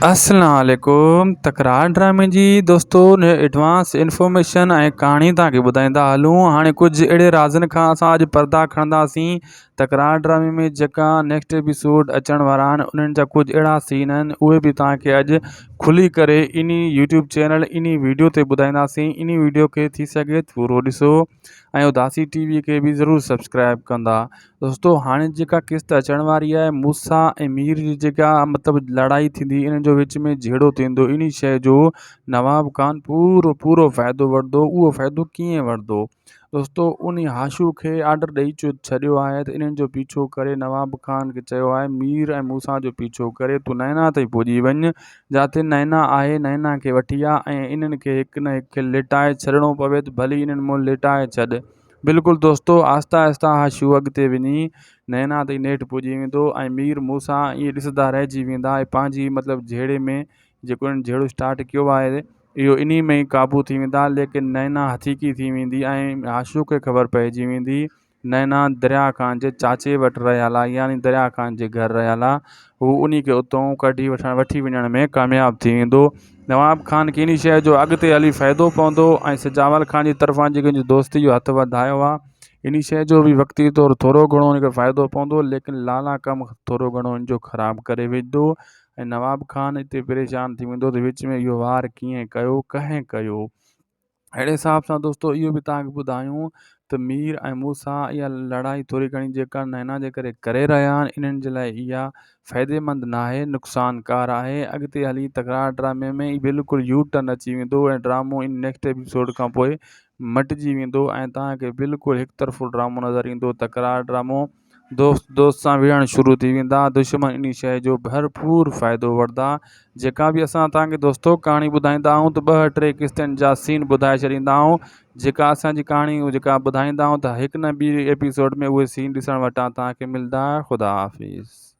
अस्सलाम वालेकुम। तकरार ड्रामे जी दोस्तों ने एडवांस इन्फॉर्मेशन ऐं कहाणी तव्हांखे ॿुधाईंदा हलूं। हाणे कुझु अहिड़े राज़नि खां असां अॼु पर्दा खणंदासीं। तकरार ड्रामे में जेका नेक्स्ट एपिसोड अचण वारा आहिनि उन्हनि जा कुझु अहिड़ा सीन आहिनि उहे बि तव्हांखे अॼु खुली करे इन यूट्यूब चैनल इन वीडियो ते ॿुधाईंदासीं। इन वीडियो खे थी सघे पूरो ॾिसो ऐं उदासी टीवी खे बि ज़रूरु सब्सक्राइब कंदा। दोस्तों हाणे जेका किस्त अचण वारी आहे मूसा ऐं मीर जी जेका मतिलबु लड़ाई थींदी इन जो विच में झेड़ो थींदो, इन शइ जो नवाब खान पूरो फ़ाइदो वठंदो। उहो फ़ाइदो कीअं वठंदो दोस्तों, उन हाशू खे आर्डर ॾेई छॾियो आहे त इन्हनि जो पीछो करे नवाब खान खे चयो आहे मीर ऐं मूसा जो पीछो करे तूं नैना ताईं पुॼी वञ, जिते नैना आहे नैना खे वठी आ ऐं इन्हनि खे हिक न हिक खे लिटाए छॾिणो पवे त भली इन्हनि मूं लिटाए छॾ। बिल्कुलु दोस्तों, आहिस्ता आहिस्ता हाशू अॻिते वञी नैना ताईं नेठि पुॼी वेंदो ऐं मीर मूसा ईअं ॾिसंदा रहिजी वेंदा ऐं पंहिंजी मतिलबु झेड़े में जेको इन्हनि झेड़ो स्टार्ट कयो आहे इहो इन्ही में ई क़ाबू थी वेंदा। लेकिन नैना हथीकी थी वेंदी ऐं हाशू खे ख़बर पइजी वेंदी नैना दरिया खान जे चाचे वटि रहियल आहे, यानी दरिया खान जे घर रहियल आहे। हू उन खे उतां वठी वञण में कामयाबु थी वेंदो। नवाब खान खे इन शइ जो अॻिते हली फ़ाइदो पवंदो ऐं सिजावल खान जी तरफ़ां जेके दोस्ती जो हथु वधायो आहे इन शइ जो बि वक़्ती तौरु थोरो घणो हुनखे फ़ाइदो पवंदो। लेकिन लाला कमु थोरो घणो हिन जो ख़राबु करे विझंदो ऐं नवाब खान हिते परेशान थी वेंदो त विच में इहो वार कीअं कयो कंहिं कयो। अहिड़े हिसाब सां दोस्तों इहो बि तव्हांखे ॿुधायूं त मीर ऐं मूसा इहा लड़ाई थोरी घणी जेका नैना जे करे रहिया आहिनि इन्हनि जे लाइ इहा फ़ाइदेमंद न आहे, नुक़सानकार आहे। अॻिते हली तकरार ड्रामे में बिल्कुलु यू टर्न अची वेंदो ऐं ड्रामो इन नेक्स्ट एपिसोड खां पोइ मटिजी वेंदो ऐं तव्हांखे बिल्कुलु हिकु तरफ़ो ड्रामो नज़र ईंदो। तकरार ड्रामो दोस्त सां विढ़णु शुरू थी वेंदा, दुश्मन इन शइ जो भरपूर फ़ाइदो वठंदा। जेका बि असां तव्हांखे दोस्तों कहाणी ॿुधाईंदा आहियूं त 2-3 किस्तनि जा सीन ॿुधाए छॾींदा आहियूं। जेका असांजी कहाणी जेका ॿुधाईंदा आहियूं त हिकु न ॿी एपिसोड में उहे सीन ॾिसण वटां तव्हांखे मिलंदा। ख़ुदा हाफ़िज़।